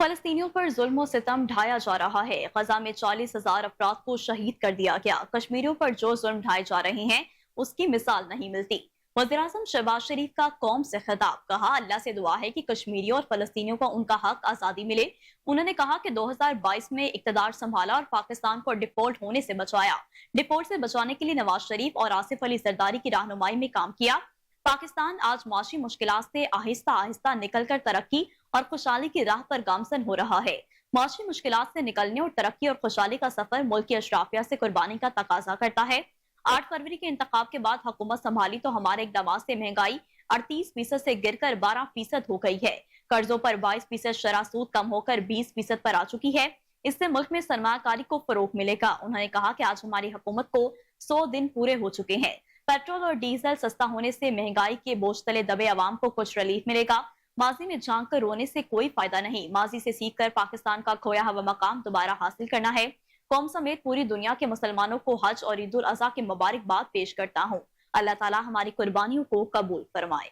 फलस्तीनियों पर जुल्म और सितम ढाया जा रहा है। गजा में 40,000 अफराद को शहीद कर दिया गया। कश्मीरियों पर जो जुल्म ढाए जा रहे हैं उसकी मिसाल नहीं मिलती। वज़ीर-ए-आज़म शहबाज शरीफ का कौम से खिताब, कहा अल्लाह से दुआ है कि कश्मीरियों और फलस्तीनियों को उनका हक आज़ादी मिले। उन्होंने कहा कि 2022 में इक़्तिदार संभाला और पाकिस्तान को डिफॉल्ट होने से बचाया। डिफॉल्ट से बचाने के लिए नवाज शरीफ और आसिफ अली जरदारी की रहनुमाई में काम किया। पाकिस्तान आज माशी मुश्किलात से आहिस्ता आहिस्ता निकलकर तरक्की और खुशहाली की राह पर गामजन हो रहा है। माशी मुश्किलात से निकलने और तरक्की और खुशहाली का सफर मुल्क की अशराफिया से कुर्बानी का तकाजा करता है। 8 फरवरी के इंतखाब के बाद हुकूमत संभाली तो हमारे इकदाम से महंगाई 38% से गिरकर 12% हो गई है। कर्जों पर 22% शरह सूद कम होकर 20% पर आ चुकी है। इससे मुल्क में सरमायाकारी को फरोग मिलेगा। उन्होंने कहा कि आज हमारी हुकूमत को 100 दिन पूरे हो चुके हैं। पेट्रोल और डीजल सस्ता होने से महंगाई के बोझ तले दबे अवाम को कुछ रिलीफ मिलेगा। माजी में झांक कर रोने से कोई फायदा नहीं। माजी से सीख कर पाकिस्तान का खोया हुआ मकाम दोबारा हासिल करना है। कौम समेत पूरी दुनिया के मुसलमानों को हज और ईद उल अज़हा की मुबारकबाद पेश करता हूँ। अल्लाह ताला हमारी कुर्बानियों को कबूल फरमाए।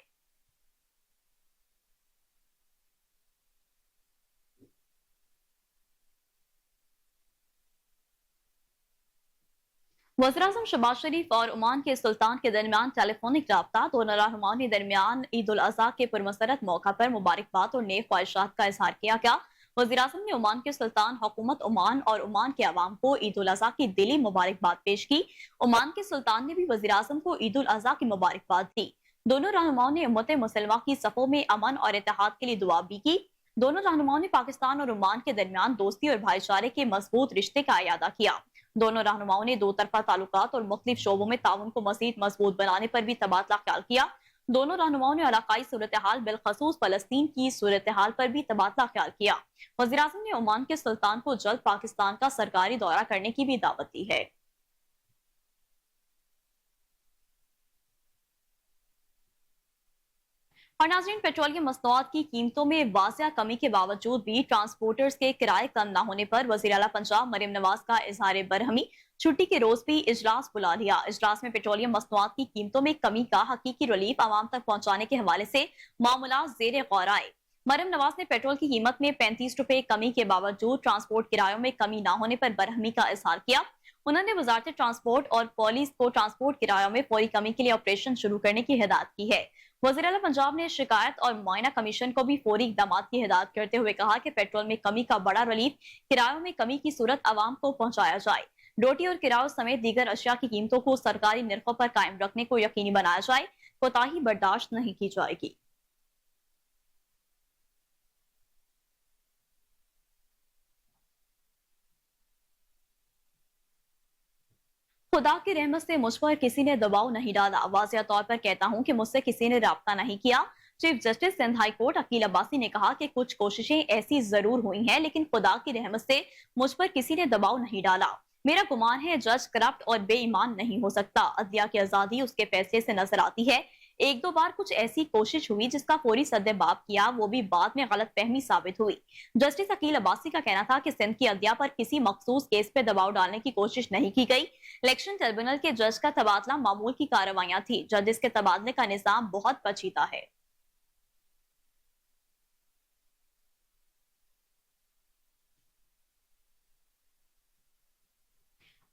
वज़ीर-ए-आज़म शहबाज शरीफ और ओमान के सुल्तान के दरमियान टेलीफोनिक राब्ता। दोनों रहनुमाओं के दरमियान ईद उल अज़हा के पुरमसरत मौका पर मुबारकबाद और नेक ख्वाहिशात का इजहार किया गया। वज़ीर-ए-आज़म ने ओमान के सुल्तान, हुकूमत ओमान और ओमान के अवाम को ईद उल अज़हा की दिली मुबारकबाद पेश की। ओमान के सुल्तान ने भी वज़ीर-ए-आज़म को ईद उल अज़हा की मुबारकबाद दी। दोनों रहनुमाओं ने उम्मत मुसलमा की सफ़ों में अमन और इत्तेहाद के लिए दुआ भी की। दोनों रहनुमाओं ने पाकिस्तान और ओमान के दरमियान दोस्ती और भाईचारे के मजबूत रिश्ते का इयादा किया। दोनों रहनुमाओं ने दो तरफा ताल्लुकात और मुख्तलिफ शोबों में ताउन को मजीद मजबूत बनाने पर भी तबादला ख्याल किया। दोनों रहनुमाओं ने इलाकाई सूरत हाल, बिलखसूस फलस्तीन की सूरत हाल पर भी तबादला ख्याल किया। वज़ीर-ए-आज़म ने ओमान के सुल्तान को जल्द पाकिस्तान का सरकारी दौरा करने की भी दावत दी है। और नाज़रीन, पेट्रोलियम मसनूआत की कीमतों में वाज़िया कमी के बावजूद भी ट्रांसपोर्टर्स के किराए कम न होने पर वज़ीर आला पंजाब मरियम नवाज का इजहार बरहमी। छुट्टी के रोज भी इजलास बुला लिया। इजलास में पेट्रोलियम मसनूआत की कीमतों में कमी का हकीकी रिलीफ आवाम तक पहुंचाने के हवाले से मामूलात ज़ेरे गौर आए। मरियम नवाज ने पेट्रोल की कीमत में 35 रुपए कमी के बावजूद ट्रांसपोर्ट किरायों में कमी न होने पर बरहमी का इजहार किया। उन्होंने वजारत ट्रांसपोर्ट और पुलिस को ट्रांसपोर्ट किरायों में फौरी कमी के लिए ऑपरेशन शुरू करने की हिदायत की है। वज़ीर आला पंजाब ने शिकायत और मुआयना कमीशन को भी फौरी इकदाम की हिदायत करते हुए कहा कि पेट्रोल में कमी का बड़ा रिलीफ किरायों में कमी की सूरत आवाम को पहुंचाया जाए। रोटी और किरायों समेत दीगर अशिया की कीमतों को सरकारी निर्खों पर कायम रखने को यकीनी बनाया जाए। कोताही बर्दाश्त नहीं की जाएगी। खुदा की रहमत से मुझ पर किसी ने दबाव नहीं डाला। वाज़िया तौर पर कहता हूँ कि मुझसे किसी ने राब्ता नहीं किया। Chief justice Sindh high court Akeel Abbasi ने कहा कि कुछ कोशिशें ऐसी जरूर हुई हैं, लेकिन खुदा की रहमत से मुझ पर किसी ने दबाव नहीं डाला। मेरा गुमान है जज करप्ट और बेईमान नहीं हो सकता। अदलिया की आजादी उसके फैसले से नजर आती है। एक दो बार कुछ ऐसी कोशिश हुई जिसका फौरी सद्देबाब किया, वो भी बाद में गलत फहमी साबित हुई। जस्टिस अकील अब्बासी का कहना था कि सिंध की अदलिया पर किसी मखसूस केस पे दबाव डालने की कोशिश नहीं की गई। इलेक्शन ट्रिब्यूनल के जज का तबादला मामूल की कार्रवाइयां थी। जजेस के तबादले का निजाम बहुत पेचीदा है।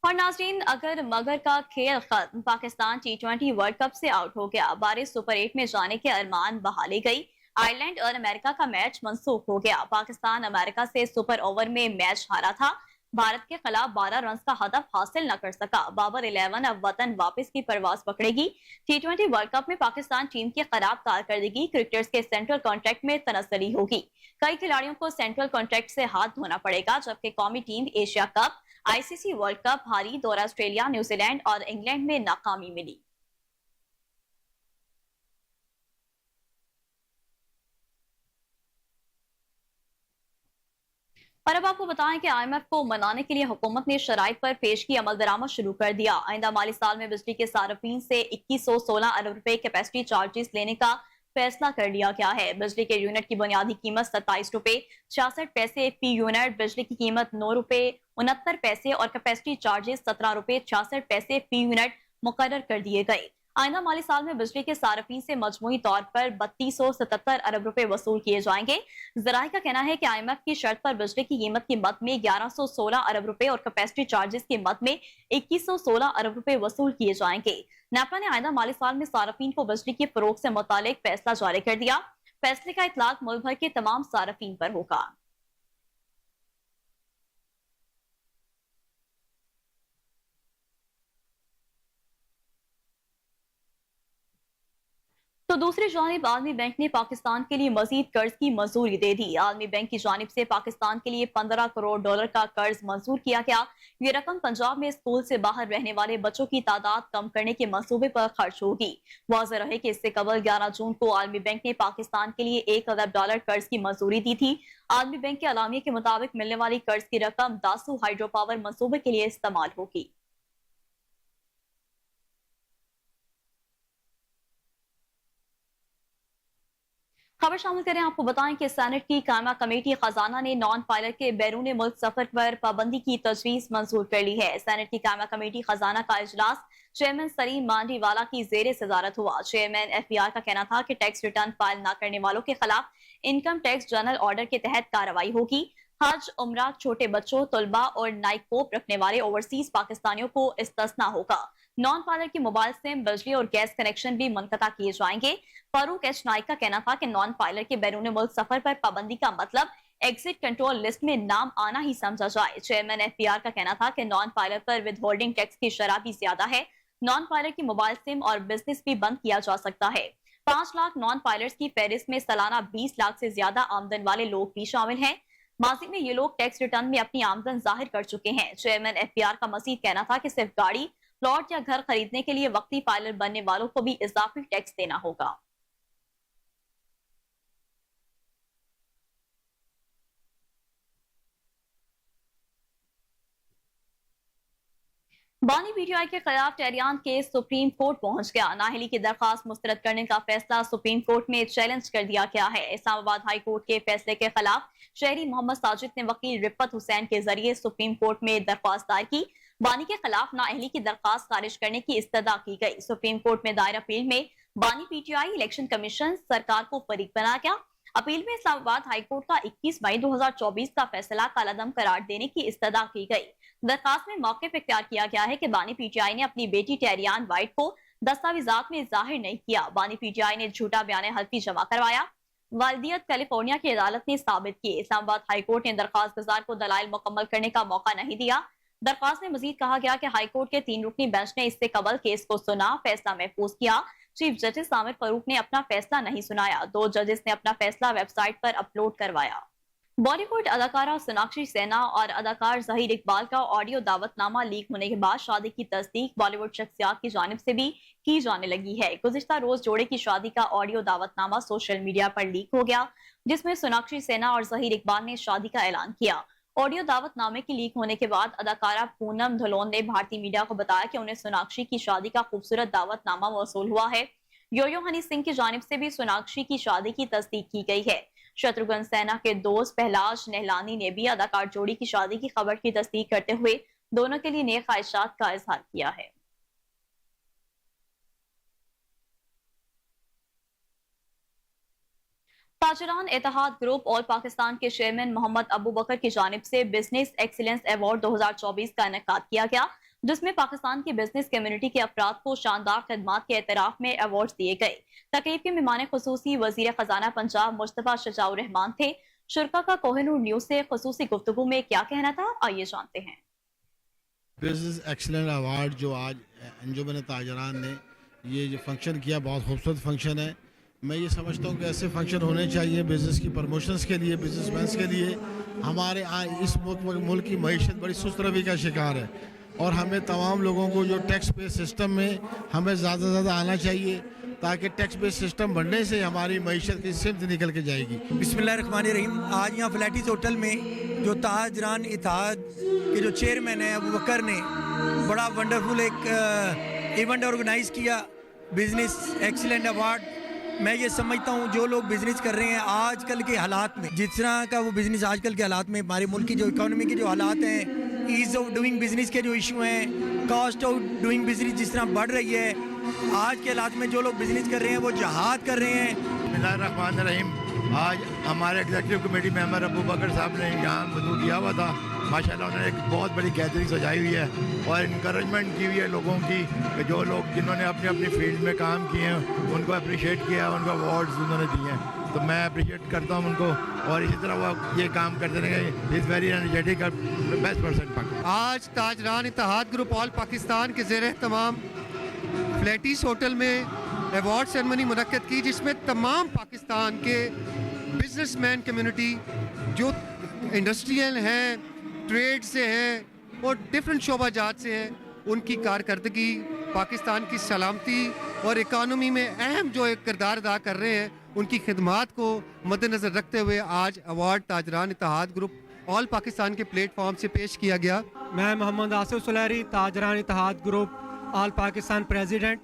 और नाजरीन, अगर मगर का खेल खत्म, पाकिस्तान T20 वर्ल्ड कप से आउट हो गया। बारिश सुपर 8 में जाने के अरमान बहा ली गई। आयरलैंड और अमेरिका का मैच मंसूख हो गया। पाकिस्तान अमेरिका से सुपर ओवर में मैच हारा था। भारत के खिलाफ 12 रन का हदफ हासिल न कर सका। बाबर 11 अब वतन वापस की परवाज पकड़ेगी। T20 वर्ल्ड कप में पाकिस्तान टीम की खराब कारकर्दगी क्रिकेटर्स के सेंट्रल कॉन्ट्रैक्ट में तनसली होगी। कई खिलाड़ियों को सेंट्रल कॉन्ट्रैक्ट से हाथ धोना पड़ेगा, जबकि कौमी team Asia cup, ICC world cup हारी। दौरा ऑस्ट्रेलिया, न्यूजीलैंड और इंग्लैंड में नाकामी मिली। और अब आपको बताएं कि आईएमएफ को मनाने के लिए हुकूमत ने शराइत पर पेश की अमल दरामद शुरू कर दिया। आइंदा माली साल में बिजली के सार्फिन से 2116 अरब रुपए कैपेसिटी चार्जेस लेने का फैसला कर लिया गया है। बिजली के यूनिट की बुनियादी कीमत 27 रुपए 66 पैसे फी यूनिट, बिजली की कीमत 9 रुपए 69 पैसे और कैपेसिटी चार्जेस 17 रुपए 66 पैसे फी यूनिट मुकर्रर कर दिए गए। आइंदा माली साल में बिजली के सार्फिन से मजमूई तौर पर 3277 अरब रुपए वसूल किए जाएंगे। जराये का कहना है कि IMF की शर्त पर बिजली की कीमत की मद में 1116 अरब रुपए और कैपेसिटी चार्जेस की मद में 2116 अरब रुपए वसूल किए जाएंगे। नेपरा ने आइंदा माली साल में सार्फिन को बिजली की फरोख से मुतालिक फैसला जारी कर दिया। फैसले का इतलाक मुल्क भर के तमाम सार्फिन पर होगा। तो दूसरी जानिब आलमी बैंक ने पाकिस्तान के लिए मजीद कर्ज की मंजूरी दे दी। आलमी बैंक की जानिब से पाकिस्तान के लिए 15 करोड़ डॉलर का कर्ज मंजूर किया गया। ये रकम पंजाब में स्कूल से बाहर रहने वाले बच्चों की तादाद कम करने के मंसूबे पर खर्च होगी। वाज़ेह रहे कि इससे कबल 11 जून को आलमी बैंक ने पाकिस्तान के लिए 1 अरब डॉलर कर्ज की मंजूरी दी थी। आलमी बैंक के अलामिया के मुताबिक मिलने वाली कर्ज की रकम दासू हाइड्रो पावर मंसूबे के लिए इस्तेमाल होगी। खबर शामिल करें, आपको बताएं कि सेनेट की कायमा कमेटी खजाना ने नॉन पायलट के बैरून मुल्क सफर पर पाबंदी की तजवीज मंजूर कर ली है। सेनेट की कायमा कमेटी खजाना का इजलास चेयरमैन सलीम मांडीवाला की जेर सदारत हुआ। चेयरमैन FBR का कहना था कि टैक्स रिटर्न फाइल न करने वालों के खिलाफ इनकम टैक्स जनरल ऑर्डर के तहत कार्रवाई होगी। हज, उमरा, छोटे बच्चों, तलबा और नाइकोप रखने वाले ओवरसीज पाकिस्तानियों को इस्तना होगा। नॉन पायलट की मोबाइल सिम, बिजली और गैस कनेक्शन भी मुनक़ता किए जाएंगे। फारूक एच नाइक का कहना था कि नॉन पायलट के बैरून मुल्क सफर पर पाबंदी का मतलब एग्जिट कंट्रोल लिस्ट में नाम आना ही समझा जाए। चेयरमैन FBR का कहना था कि नॉन पायलट पर विद होल्डिंग टैक्स की शरह भी ज्यादा है। नॉन पायलट की मोबाइल सिम और बिजनेस भी बंद किया जा सकता है। 5 लाख नॉन पायलट्स की फहरिस्त में सालाना 20 लाख से ज्यादा आमदन वाले लोग भी शामिल हैं। माजी में ये लोग टैक्स रिटर्न में अपनी आमदन जाहिर कर चुके हैं। चेयरमैन FBR का मजीद कहना था कि सिर्फ गाड़ी, प्लॉट या घर खरीदने के लिए वक्ती पायलट बनने वालों को भी इजाफी टैक्स देना होगा। बानी PTI के खिलाफ टेहरियान केस सुप्रीम कोर्ट पहुंच गया। नाहली की दरखास्त मुस्तरद करने का फैसला सुप्रीम कोर्ट में चैलेंज कर दिया गया है। इस्लामाबाद हाई कोर्ट के फैसले के खिलाफ शहरी मोहम्मद साजिद ने वकील रिफत हुसैन के जरिए सुप्रीम कोर्ट में दरख्वास्त दायर की। बानी के खिलाफ नाअहली की दरखास्त खारिज करने की इस्तदा की गई। सुप्रीम कोर्ट में दायर अपील में बानी PTI, इलेक्शन कमीशन, सरकार को फरीक बनाया गया। अपील में इस्लामाबाद हाई कोर्ट का 21 मई 2024 का फैसला कालअदम करार देने की इस्तदा की गई। दरखास्त में मौक़िफ़ इख्तियार किया गया है कि बानी PTI ने अपनी बेटी टेहरियान वाइट को दस्तावेजात में जाहिर नहीं किया। बानी PTI ने झूठा बयान हल्फी जमा करवाया। वालदियत कैलिफोर्निया की अदालत ने साबित की। इस्लामाबाद हाई कोर्ट ने दरखास्त गुजार को दलाइल मुकम्मल करने का मौका नहीं दिया। दरखास्त में मजीद कहा गया कि हाई कोर्ट के 3 रुकनी बेंच ने इससे कबल केस को सुना, फैसला महफूज किया। चीफ जस्टिस आमिर फारूक ने अपना फैसला नहीं सुनाया। 2 जजेस ने अपना फैसला वेबसाइट पर अपलोड करवाया। बॉलीवुड अदाकारा सोनाक्षी सिन्हा और अदाकार जहीर इकबाल का ऑडियो दावतनामा लीक होने के बाद शादी की तस्दीक बॉलीवुड शख्सियात की जानिब से भी की जाने लगी है। गुज़िश्ता रोज जोड़े की शादी का ऑडियो दावतनामा सोशल मीडिया पर लीक हो गया, जिसमें सोनाक्षी सिन्हा और जहीर इकबाल ने शादी का ऐलान किया। ऑडियो दावतनामे की लीक होने के बाद अदाकारा पूनम ढलोन ने भारतीय मीडिया को बताया कि उन्हें सोनाक्षी की शादी का खूबसूरत दावतनामा मौसूल हुआ है। यो हनी सिंह की जानिब से भी सोनाक्षी की शादी की तस्दीक की गई है। शत्रुघ्न सिन्हा के दोस्त पहलाज नेहलानी ने भी अदाकार जोड़ी की शादी की खबर की तस्दीक करते हुए दोनों के लिए नेक ख्वाहिशात का इजहार किया है। ताजरान इत्तेहाद ग्रुप ऑल पाकिस्तान के चेयरमैन मोहम्मद अबू बकर की जानिब से बिजनेस एक्सीलेंस अवार्ड 2024 का इनेकाद किया गया, जिसमें पाकिस्तान की बिजनेस कम्युनिटी के अफराद को शानदार खदमात के एतराफ में अवार्ड दिए गए। तकरीब के मेहमान खुसूसी वजीर खजाना पंजाब मुस्तफा शजाउर रहमान थे। शुरका का कोहिनूर न्यूज से खुसूसी गुफ्तगू में क्या कहना था, आइए जानते हैं। बिजनेस एक्सीलेंस अवार्ड जो आज अंजुमन ताजरान ने ये जो फंक्शन किया, बहुत खूबसूरत फंक्शन है। मैं ये समझता हूँ कि ऐसे फंक्शन होने चाहिए बिज़नेस की प्रमोशंस के लिए, बिजनेसमैन के लिए। हमारे इस मुल्क की मईशत बड़ी सुस्त रवि का शिकार है और हमें तमाम लोगों को जो टैक्स पे सिस्टम में हमें ज़्यादा से ज़्यादा आना चाहिए, ताकि टैक्स बेस सिस्टम बढ़ने से हमारी मईशत की सिमत निकल के जाएगी। बिस्मिल्लाहिर्रहमानिर्रहीम। आज यहाँ फ्लैटिस होटल में जो ताजरान इत्तेहाद के जो चेयरमैन हैं अबू बकर ने बड़ा वंडरफुल एक इवेंट ऑर्गेनाइज़ किया, बिजनेस एक्सीलेंट अवार्ड। मैं ये समझता हूँ जो लोग बिज़नेस कर रहे हैं आजकल के हालात में, जिस तरह का वो बिज़नेस आजकल के हालात में, हमारे मुल्क की जो इकोनॉमी के जो हालात हैं, ईज़ ऑफ डूइंग बिज़नेस के जो इशू हैं, कॉस्ट ऑफ डूइंग बिज़नेस जिस तरह बढ़ रही है, آج کے حالات میں جو لوگ بزنس کر رہے ہیں وہ جہاد کر رہے ہیں. بسم اللہ الرحمن الرحیم. آج ہمارے ایگزیکٹو کمیٹی ممبر ابو بکر صاحب نے یہاں وضو کیا ہوا تھا. ماشاءاللہ انہوں نے ایک بہت بڑی گیدرنگ سجائی ہوئی ہے اور انکریجمنٹ کی ہوئی ہے لوگوں کی کہ جو لوگ جنہوں نے اپنی اپنی فیلڈ میں کام کیے ہیں ان کو اپریشیٹ کیا, ان کو ایوارڈز انہوں نے دیے ہیں. تو میں اپریشیٹ کرتا ہوں ان کو, اور اسی طرح وہ یہ کام کرتے رہیں گے. از ویری انرجیٹک اور بیسٹ پرسن پاکستان. آج تاجران اتحاد گروپ آل پاکستان کے زیر اہتمام فلیٹیس ہوٹل میں ایوارڈ سیرمنی منعقد کی, جس میں تمام پاکستان کے بزنس مین کمیونٹی جو انڈسٹریل ہیں, ٹریڈ سے ہیں اور ڈفرینٹ شعبہ جات سے ہیں, ان کی کارکردگی پاکستان کی سلامتی اور اکانومی میں اہم جو ایک کردار ادا کر رہے ہیں ان کی خدمات کو مد نظر رکھتے ہوئے آج ایوارڈ تاجران اتحاد گروپ آل پاکستان کے پلیٹ فارم سے پیش کیا گیا. میں محمد آصف سلیری, تاجران اتحاد گروپ آل پاکستان پریزیڈنٹ.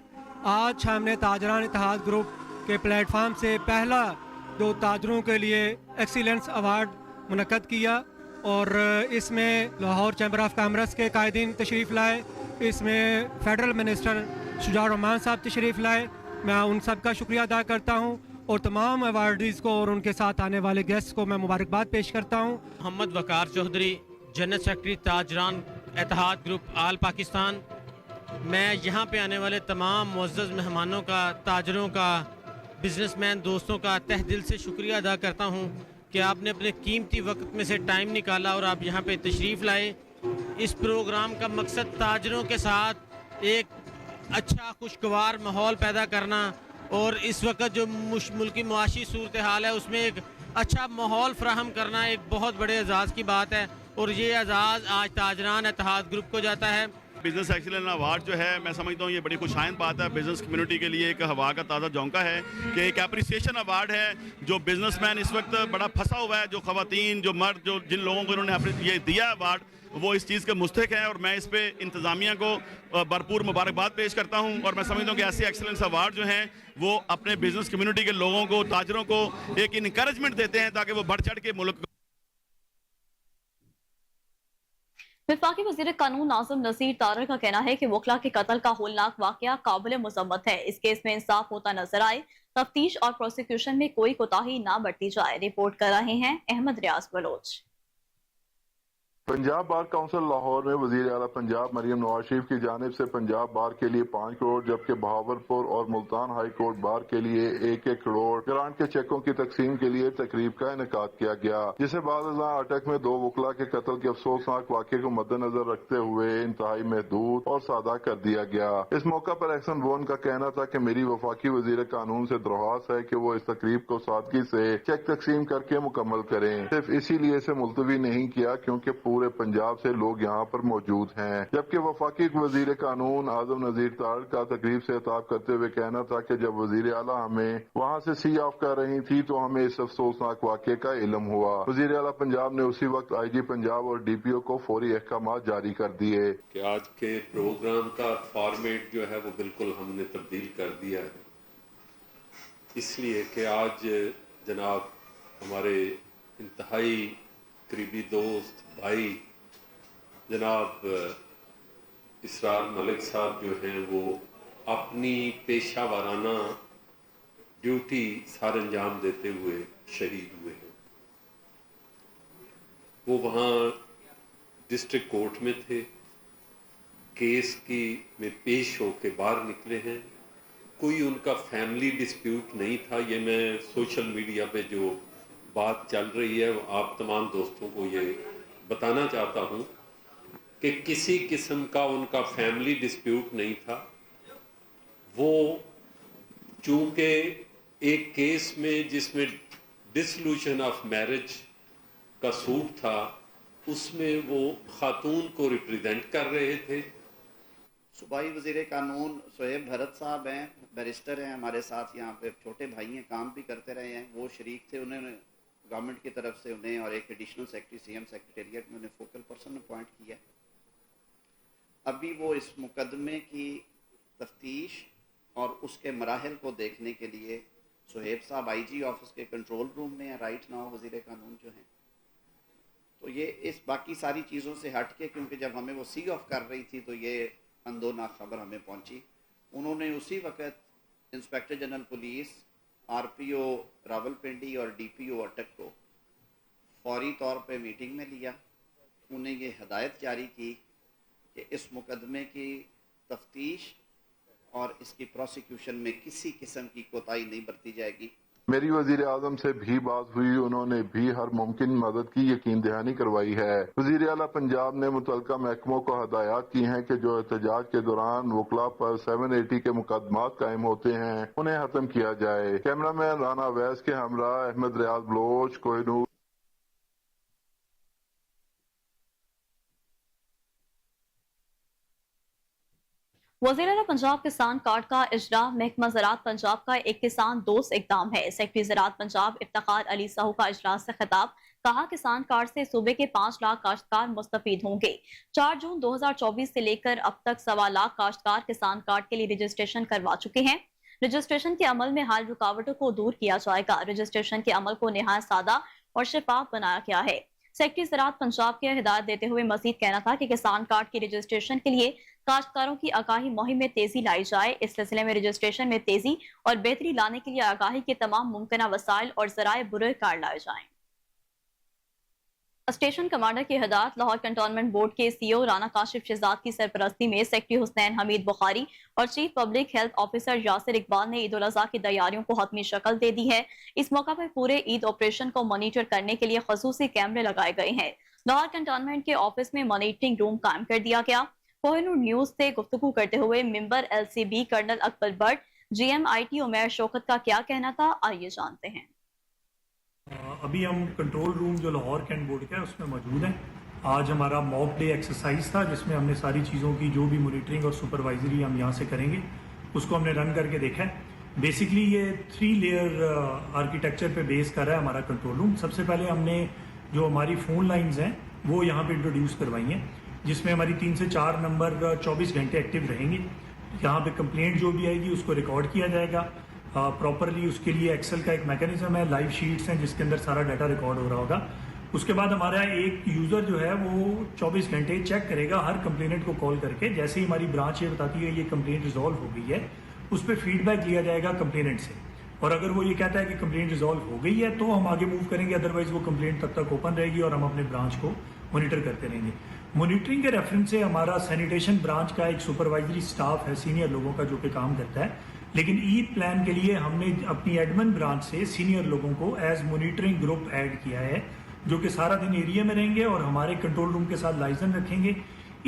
آج ہم نے تاجران اتحاد گروپ کے پلیٹ فارم سے پہلا جو تاجروں کے لیے ایکسیلنس ایوارڈ منعقد کیا, اور اس میں لاہور چیمبر آف کامرس کے قائدین تشریف لائے, اس میں فیڈرل منسٹر شجاع الرحمان صاحب تشریف لائے. میں ان سب کا شکریہ ادا کرتا ہوں اور تمام ایوارڈیز کو اور ان کے ساتھ آنے والے گیسٹ کو میں مبارکباد پیش کرتا ہوں. محمد وقار چودھری, جنرل سیکرٹری تاجران اتحاد گروپ آل پاکستان. میں یہاں پہ آنے والے تمام معزز مہمانوں کا, تاجروں کا, بزنس مین دوستوں کا تہ دل سے شکریہ ادا کرتا ہوں کہ آپ نے اپنے قیمتی وقت میں سے ٹائم نکالا اور آپ یہاں پہ تشریف لائے. اس پروگرام کا مقصد تاجروں کے ساتھ ایک اچھا خوشگوار ماحول پیدا کرنا, اور اس وقت جو ملکی معاشی صورتحال ہے اس میں ایک اچھا ماحول فراہم کرنا ایک بہت بڑے اعزاز کی بات ہے, اور یہ اعزاز آج تاجران اتحاد گروپ کو جاتا ہے. بزنس ایکسیلنس ایوارڈ جو ہے میں سمجھتا ہوں یہ بڑی خوشائند بات ہے بزنس کمیونٹی کے لیے, ایک ہوا کا تازہ جھونکا ہے کہ ایک اپریسیشن ایوارڈ ہے. جو بزنس مین اس وقت بڑا پھنسا ہوا ہے, جو خواتین, جو مرد, جو جن لوگوں کو انہوں نے یہ دیا ایوارڈ وہ اس چیز کے مستحق ہیں, اور میں اس پہ انتظامیہ کو بھرپور مبارکباد پیش کرتا ہوں. اور میں سمجھتا ہوں کہ ایسے ایکسیلنس ایوارڈ جو ہیں وہ اپنے بزنس کمیونٹی کے لوگوں کو, تاجروں کو ایک انکریجمنٹ دیتے ہیں تاکہ وہ بڑھ چڑھ کے ملک. وفاقی وزیر قانون ناظم نذیر تارڑ کا کہنا ہے کہ وکلا کے قتل کا ہولناک واقعہ قابل مذمت ہے. اس کیس میں انصاف ہوتا نظر آئے, تفتیش اور پروسیکیوشن میں کوئی کوتاہی نہ برتی جائے. رپورٹ کر رہے ہیں احمد ریاض بلوچ. پنجاب بار کونسل لاہور میں وزیر اعلیٰ پنجاب مریم نواز شریف کی جانب سے پنجاب بار کے لیے 5 کروڑ جبکہ بہاولپور اور ملتان ہائی کورٹ بار کے لیے 1-1 کروڑ گرانٹ کے چیکوں کی تقسیم کے لیے تقریب کا انعقاد کیا گیا, جسے بعد ازاں اٹک میں 2 وکلاء کے قتل کے افسوسناک واقعے کو مد نظر رکھتے ہوئے انتہائی محدود اور سادہ کر دیا گیا. اس موقع پر احسن بون کا کہنا تھا کہ میری وفاقی وزیر قانون سے درخواست ہے کہ وہ اس تقریب کو سادگی سے چیک تقسیم کر کے مکمل کریں. صرف اسی لیے اسے ملتوی نہیں کیا کیونکہ پورے پنجاب سے لوگ یہاں پر موجود ہیں. جبکہ وفاقی وزیر قانون اعظم نذیر تارڑ کا تقریب سے خطاب کرتے ہوئے کہنا تھا کہ جب وزیر اعلیٰ ہمیں وہاں سے سی آف کر رہی تھی تو ہمیں اس افسوسناک واقعے کا علم ہوا. وزیر اعلیٰ پنجاب نے اسی وقت آئی جی پنجاب اور ڈی پی او کو فوری احکامات جاری کر دیے. کہ آج کے پروگرام کا فارمیٹ جو ہے وہ بالکل ہم نے تبدیل کر دیا ہے, اس لیے کہ آج جناب ہمارے انتہائی قریبی دوست بھائی جناب اسرار ملک صاحب جو ہیں وہ اپنی پیشہ وارانہ ڈیوٹی سار انجام دیتے ہوئے شہید ہوئے ہیں. وہ وہاں ڈسٹرکٹ کورٹ میں تھے, کیس کی میں پیش ہو کے باہر نکلے ہیں. کوئی ان کا فیملی ڈسپیوٹ نہیں تھا. یہ میں سوشل میڈیا پہ جو بات چل رہی ہے آپ تمام دوستوں کو یہ بتانا چاہتا ہوں کہ کسی قسم کا ان کا فیملی ڈسپیوٹ نہیں تھا. وہ چونکہ ایک کیس میں جس میں ڈسلوشن آف میرج کا سوٹ تھا اس میں وہ خاتون کو ریپریزنٹ کر رہے تھے. صوبائی وزیر قانون صہیب بھرت صاحب ہیں, بیرسٹر ہیں, ہمارے ساتھ یہاں پہ چھوٹے بھائی ہیں, کام بھی کرتے رہے ہیں. وہ شریک تھے, انہوں نے گورنمنٹ کی طرف سے انہیں اور ایک additional secretary C M secretariat میں انہیں فوکل پرسن اپوائنٹ کیا. ابھی وہ اس مقدمے کی تفتیش اور اس کے مراحل کو دیکھنے کے لیے صہیب صاحب آئی جی آفس کے کنٹرول روم میں ہیں رائٹ ناؤ وزیر قانون جو ہیں. تو یہ اس باقی ساری چیزوں سے ہٹ کے, کیونکہ جب ہمیں وہ سی آف کر رہی تھی تو یہ اندوناک خبر ہمیں پہنچی उन्होंने उसी वक्त inspector general police, RPO Rawalpindi और DPO अटक को फौरी तौर पे मीटिंग में लिया, उन्हें ये हदायत जारी की कि इस मुकदमे की तफ्तीश और इसकी प्रोसिक्यूशन में किसी किस्म की कोताही नहीं बरती जाएगी। मेरी वजीर आजम से भी बात हुई, उन्होंने भी हर मुमकिन मदद की यकीन दहानी करवाई है। वजीर आला पंजाब ने मुतलका महकमों को हदायत की हैं कि जो एहतजाज के दौरान वकला पर 780 के मुकदमात कायम होते हैं उन्हें खत्म किया जाए। कैमरामैन राना वैस के हमरा अहमद रियाज बलोच, कोहिनूर। वज़ीर-ए-आला पंजाब किसान कार्ड का इजरा महकमा ज़राअत पंजाब का एक किसान दोस्त इक़दाम है। सेक्रेटरी ज़राअत पंजाब इफ्तिखार अली साहू का इजलास से खिताब, कहा किसान कार्ड से सूबे के 5 लाख काश्तकार मुस्तफीद होंगे। 4 जून 2024 से लेकर अब तक 1.25 लाख काश्तकार किसान कार्ड के लिए रजिस्ट्रेशन करवा चुके हैं। रजिस्ट्रेशन के अमल में हाल रुकावटों को दूर किया जाएगा। रजिस्ट्रेशन के अमल को निहायत सादा और शफाफ बनाया गया है। सेक्रेटरी ज़राअत पंजाब के हिदायत देते हुए मजीद कहना था कि किसान कार्ड की रजिस्ट्रेशन के लिए काश्तकारों की आगाही मुहिम में तेजी लाई जाए। इस सिलसिले में रजिस्ट्रेशन में तेजी और बेहतरी लाने के लिए आगाही के तमाम मुमकिन वसाइल और जराए बुरे कार लाए जाएं। स्टेशन कमांडर की हिदायत, लाहौर कंटोनमेंट बोर्ड के CEO राना काशिफ शहजाद की सरपरस्ती में सेक्रेटरी हुसैन हमीद बुखारी और chief public health officer Yasir Iqbal ने ईद उल अज़हा की तैयारियों को हतमी शक्ल दे दी है। इस मौका पर पूरे ईद ऑपरेशन को मॉनिटर करने के लिए खसूसी कैमरे लगाए गए हैं। लाहौर कंटोनमेंट के ऑफिस में मॉनिटरिंग रूम कायम कर दिया गया। कोहिनूर न्यूज से गुफ्तगू करते हुए member LCB colonel Akbar Butt, GMIT Umair Shaukat का क्या कहना था, आइए जानते हैं। अभी हम कंट्रोल रूम जो लाहौर कैंट बोर्ड का है उसमें मौजूद हैं। आज हमारा मॉक डे एक्सरसाइज था जिसमें हमने सारी चीज़ों की जो भी मॉनिटरिंग और सुपरवाइजरी हम यहाँ से करेंगे उसको हमने रन करके देखा है। बेसिकली ये 3 लेयर आर्किटेक्चर पे बेस कर रहा है हमारा कंट्रोल रूम। सबसे पहले हमने जो हमारी फ़ोन लाइंस हैं वो यहाँ पे इंट्रोड्यूस करवाई हैं, जिसमें हमारी 3 से 4 नंबर 24 घंटे एक्टिव रहेंगे। यहाँ पे कंप्लेंट जो भी आएगी उसको रिकॉर्ड किया जाएगा प्रॉपरली। उसके लिए एक्सेल का एक मैकेनिज्म है, लाइव शीट्स हैं जिसके अंदर सारा डाटा रिकॉर्ड हो रहा होगा। उसके बाद हमारा एक यूज़र जो है वो 24 घंटे चेक करेगा हर कंप्लेनेंट को कॉल करके। जैसे ही हमारी ब्रांच ये बताती है ये कंप्लेंट रिजॉल्व हो गई है, उस पर फीडबैक लिया जाएगा कंप्लेनेंट से, और अगर वो ये कहता है कि कंप्लेंट रिजॉल्व हो गई है तो हम आगे मूव करेंगे, अदरवाइज वो कंप्लेंट तब तक ओपन रहेगी और हम अपने ब्रांच को मॉनिटर करते रहेंगे। मॉनिटरिंग के रेफरेंस से हमारा सैनिटेशन ब्रांच का एक सुपरवाइजरी स्टाफ है सीनियर लोगों का जो कि काम करता है, लेकिन ईद प्लान के लिए हमने अपनी एडमिन ब्रांच से सीनियर लोगों को एज मॉनिटरिंग ग्रुप ऐड किया है जो कि सारा दिन एरिया में रहेंगे और हमारे कंट्रोल रूम के साथ लाइजन रखेंगे।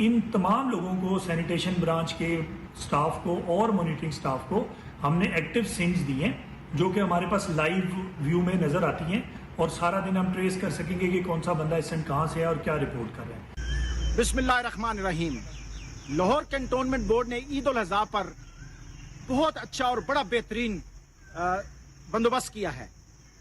इन तमाम लोगों को, सैनिटेशन ब्रांच के स्टाफ को और मॉनिटरिंग स्टाफ को हमने एक्टिव सिंग्स दिए हैं जो कि हमारे पास लाइव व्यू में नज़र आती हैं और सारा दिन हम ट्रेस कर सकेंगे कि कौन सा बंदा इस कहाँ से है और क्या रिपोर्ट कर रहा है। बिस्मिल्लाहिर्रहमानिर्रहीम। लाहौर कैंटोनमेंट बोर्ड ने ईद उल अज़हा पर बहुत अच्छा और बड़ा बेहतरीन बंदोबस्त किया है।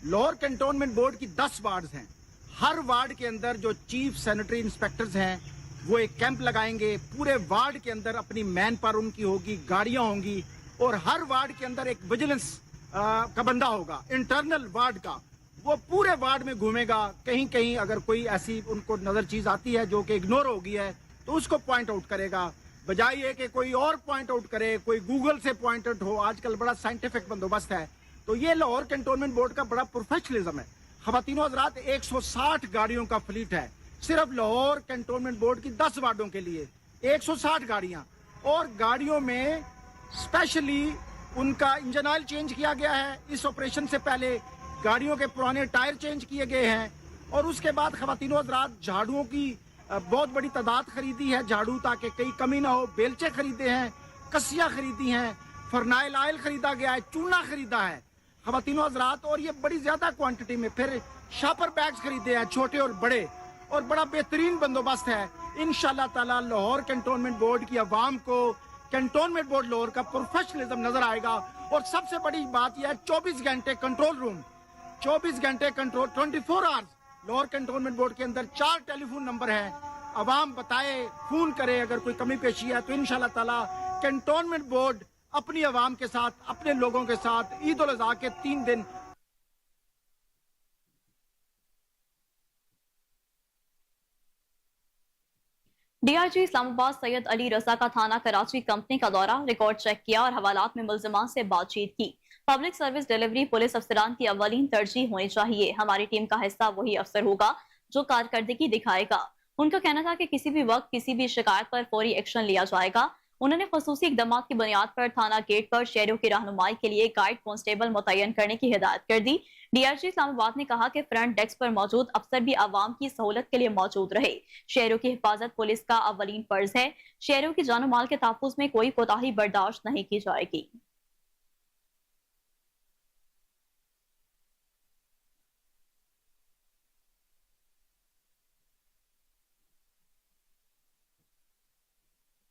लाहौर कैंटोनमेंट बोर्ड की 10 वार्ड्स हैं। हर वार्ड के अंदर जो चीफ सैनिटरी इंस्पेक्टर्स हैं वो एक कैंप लगाएंगे। पूरे वार्ड के अंदर अपनी मैन पावर उनकी होगी, गाड़ियां होंगी और हर वार्ड के अंदर एक विजिलेंस का बंदा होगा इंटरनल वार्ड का। वो पूरे वार्ड में घूमेगा, कहीं कहीं अगर कोई ऐसी उनको नजर चीज आती है जो कि इग्नोर हो गई है तो उसको पॉइंट आउट करेगा, बजाय ये कि कोई और पॉइंट आउट करे, कोई गूगल से पॉइंट आउट हो। आजकल बड़ा साइंटिफिक बंदोबस्त है। तो ये लाहौर कैंटोनमेंट बोर्ड का बड़ा प्रोफेशनलिज्म है। ख़वातीनो हज़रात 160 गाड़ियों का फ्लीट है सिर्फ लाहौर कैंटोनमेंट बोर्ड की 10 वार्डों के लिए। 160 गाड़ियां, और गाड़ियों में स्पेशली उनका इंजन ऑयल चेंज किया गया है। इस ऑपरेशन से पहले गाड़ियों के पुराने टायर चेंज किए गए हैं और उसके बाद ख़वातीनो हज़रात झाड़ुओं की बहुत बड़ी तादाद खरीदी है, झाड़ू ताकि कहीं कमी ना हो। बेलचे खरीदे हैं, कसियां खरीदी हैं, फरनाइल ऑयल खरीदा गया है, चूना खरीदा है ख़वातीनो हज़रात, और ये बड़ी ज्यादा क्वांटिटी में। फिर शापर बैग्स खरीदे हैं छोटे और बड़े, और बड़ा बेहतरीन बंदोबस्त है। इंशाअल्लाह ताला लाहौर कैंटोनमेंट बोर्ड की आवाम को कैंटोनमेंट बोर्ड लाहौर का प्रोफेशनलिज्म नजर आएगा। और सबसे बड़ी बात यह है 24 घंटे कंट्रोल रूम, 24 घंटे control, 24 hours. Lahore cantonment board के अंदर 4 टेलीफोन नंबर है। आवाम बताए, फोन करे अगर कोई कमी पेशी है तो इंशाअल्लाह ताला कैंटोनमेंट बोर्ड अपनी आवाम के साथ, अपने लोगों के साथ ईद उल अज़हा के 3 दिन डीआईजी इस्लामाबाद सैयद अली रजा का थाना कराची कंपनी का दौरा, रिकॉर्ड चेक किया और हवालात में मुल्जिमान से बातचीत की। पब्लिक सर्विस डिलीवरी पुलिस अफसरान की अव्वलीन तरजीह होनी चाहिए। हमारी टीम का हिस्सा वही अफसर होगा जो कारकर्दगी दिखाएगा। उनका कहना था कि किसी भी वक्त किसी भी शिकायत पर फौरी एक्शन लिया जाएगा। उन्होंने खसूसी इकदाम की बुनियाद पर थाना गेट पर शहरों की रहनुमाई के लिए गाइड कांस्टेबल मुतय्यन करने की हिदायत कर दी। डीआईजी इस्लामाबाद ने कहा कि फ्रंट डेस्क पर मौजूद अफसर भी आवाम की सहूलत के लिए मौजूद रहे। शहरों की हिफाजत पुलिस का अव्वलीन फर्ज है। शहरों की जानो माल के तहफ्फुज़ में कोई कोताही बर्दाश्त नहीं की जाएगी।